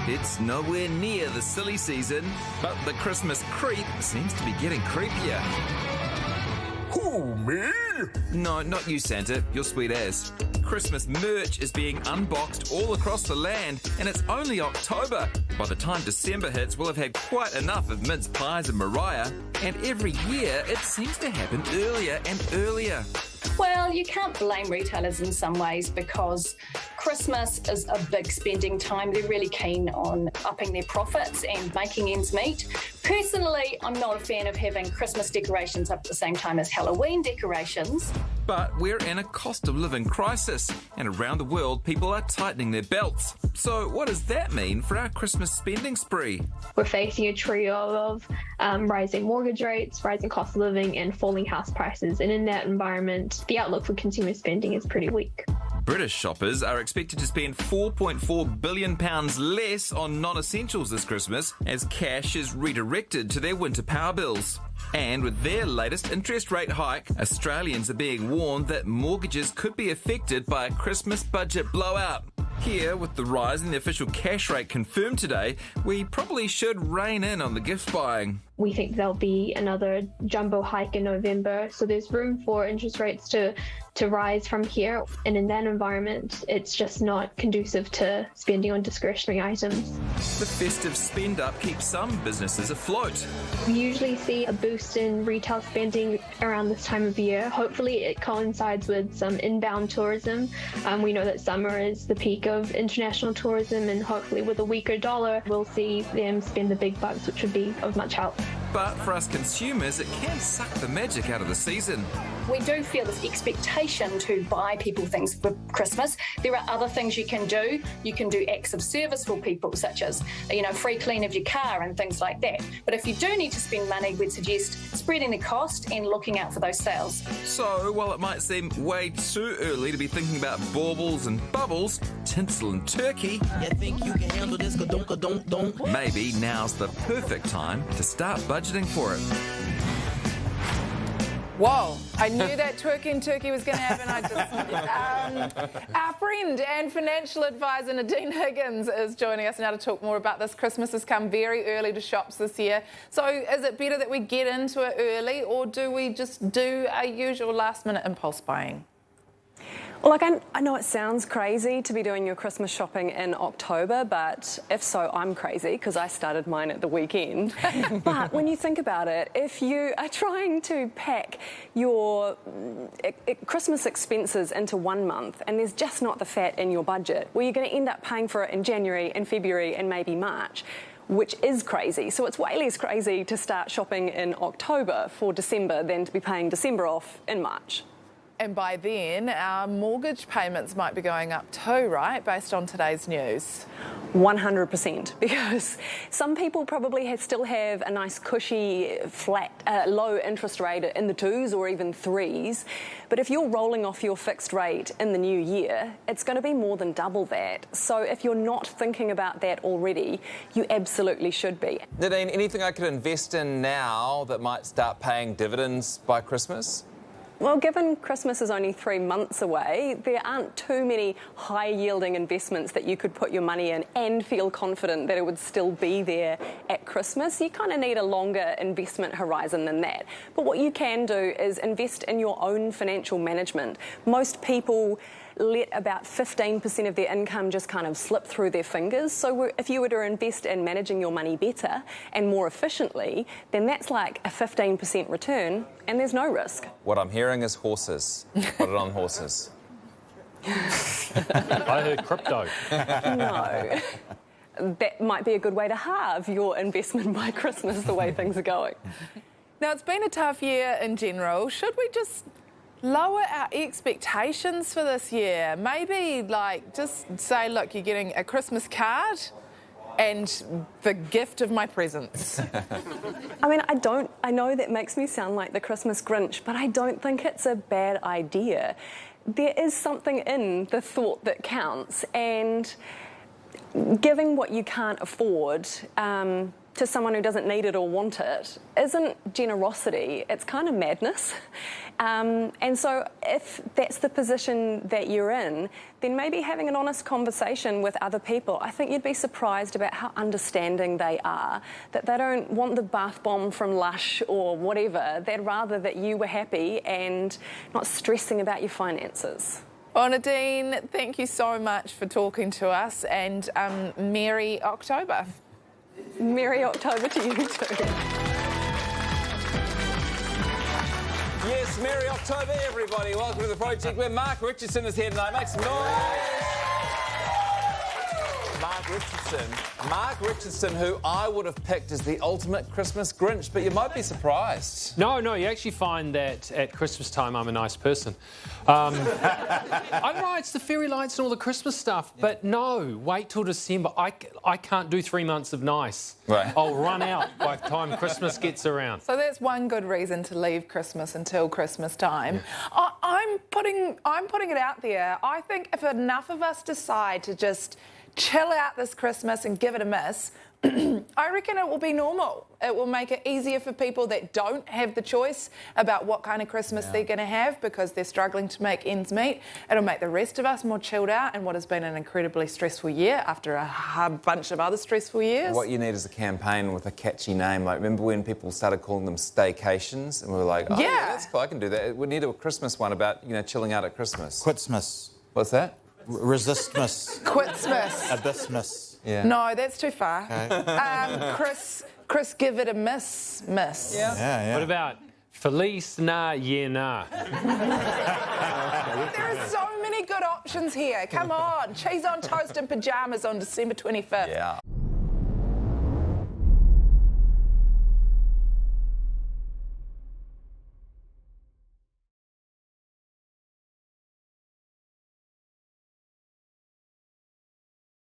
It's nowhere near the silly season, but the Christmas creep seems to be getting creepier. Who, me? No, not you, Santa. You're sweet as. Christmas merch is being unboxed all across the land, and it's only October. By the time December hits, we'll have had quite enough of mince pies and Mariah, and every year it seems to happen earlier and earlier. Well, you can't blame retailers in some ways because Christmas is a big spending time. They're really keen on upping their profits and making ends meet. Personally, I'm not a fan of having Christmas decorations up at the same time as Halloween decorations. But we're in a cost of living crisis, and around the world people are tightening their belts. So what does that mean for our Christmas spending spree? We're facing a trio of rising mortgage rates, rising cost of living and falling house prices. And in that environment, the outlook for consumer spending is pretty weak. British shoppers are expected to spend £4.4 billion less on non-essentials this Christmas as cash is redirected to their winter power bills. And with their latest interest rate hike, Australians are being warned that mortgages could be affected by a Christmas budget blowout. Here, with the rise in the official cash rate confirmed today, we probably should rein in on the gift buying. We think there'll be another jumbo hike in November, so there's room for interest rates to rise from here. And in that environment, it's just not conducive to spending on discretionary items. The festive spend up keeps some businesses afloat. We usually see a boost in retail spending around this time of year. Hopefully it coincides with some inbound tourism. We know that summer is the peak of international tourism, and hopefully with a weaker dollar, we'll see them spend the big bucks, which would be of much help. But for us consumers, it can suck the magic out of the season. We do feel this expectation to buy people things for Christmas. There are other things you can do. You can do acts of service for people, such as, free clean of your car and things like that. But if you do need to spend money, we'd suggest spreading the cost and looking out for those sales. So, while it might seem way too early to be thinking about baubles and bubbles, tinsel and turkey, you think you can handle this? Don't. Maybe now's the perfect time to start budgeting for it. Whoa, I knew that twerking turkey was going to happen. Our friend and financial advisor Nadine Higgins is joining us now to talk more about this. Christmas has come very early to shops this year. So is it better that we get into it early, or do we just do our usual last-minute impulse buying? Well, I know it sounds crazy to be doing your Christmas shopping in October, but if so, I'm crazy because I started mine at the weekend. But when you think about it, if you are trying to pack your Christmas expenses into 1 month and there's just not the fat in your budget, well, you're going to end up paying for it in January and February and maybe March, which is crazy. So it's way less crazy to start shopping in October for December than to be paying December off in March. And by then, our mortgage payments might be going up too, right, based on today's news? 100%, because some people probably still have a nice cushy, flat, low interest rate in the 2s or even 3s. But if you're rolling off your fixed rate in the new year, it's going to be more than double that. So if you're not thinking about that already, you absolutely should be. Nadine, anything I could invest in now that might start paying dividends by Christmas? Well, given Christmas is only 3 months away, there aren't too many high-yielding investments that you could put your money in and feel confident that it would still be there at Christmas. You kind of need a longer investment horizon than that. But what you can do is invest in your own financial management. Most people let about 15% of their income just kind of slip through their fingers. So if you were to invest in managing your money better and more efficiently, then that's like a 15% return and there's no risk. What I'm hearing is horses. Put it on horses. I heard crypto. No. That might be a good way to halve your investment by Christmas, the way things are going. Now, it's been a tough year in general. Should we just lower our expectations for this year? Maybe, just say, look, you're getting a Christmas card and the gift of my presents. I mean, I know that makes me sound like the Christmas Grinch, but I don't think it's a bad idea. There is something in the thought that counts, and giving what you can't afford to someone who doesn't need it or want it isn't generosity, it's kind of madness. And so if that's the position that you're in, then maybe having an honest conversation with other people. I think you'd be surprised about how understanding they are, that they don't want the bath bomb from Lush or whatever. They'd rather that you were happy and not stressing about your finances. Well, Nadine, thank you so much for talking to us, and Merry October. Merry October to you too. Yes, Merry October, everybody. Welcome to the project where Mark Richardson is here tonight. Make some noise. Mark Richardson, who I would have picked as the ultimate Christmas Grinch, but you might be surprised. No, you actually find that at Christmas time I'm a nice person. I don't know, it's the fairy lights and all the Christmas stuff, but no, wait till December. I can't do 3 months of nice. Right. I'll run out by the time Christmas gets around. So that's one good reason to leave Christmas until Christmas time. Yeah. I'm putting it out there. I think if enough of us decide to just chill out this Christmas and give it a miss, I reckon it will be normal. It will make it easier for people that don't have the choice about what kind of Christmas they're going to have because they're struggling to make ends meet. It'll make the rest of us more chilled out in what has been an incredibly stressful year after a bunch of other stressful years. What you need is a campaign with a catchy name. Like, remember when people started calling them staycations? And we were like, oh, yeah, that's cool, I can do that. We need a Christmas one about, chilling out at Christmas. Quitsmas. What's that? Resistmas. Quitsmas. Abyssmas. Yeah. No, that's too far. Okay. Chris, give it a miss. Yeah. What about Feliz Na Yena? There are so many good options here. Come on. Cheese on toast and pyjamas on December 25th. Yeah.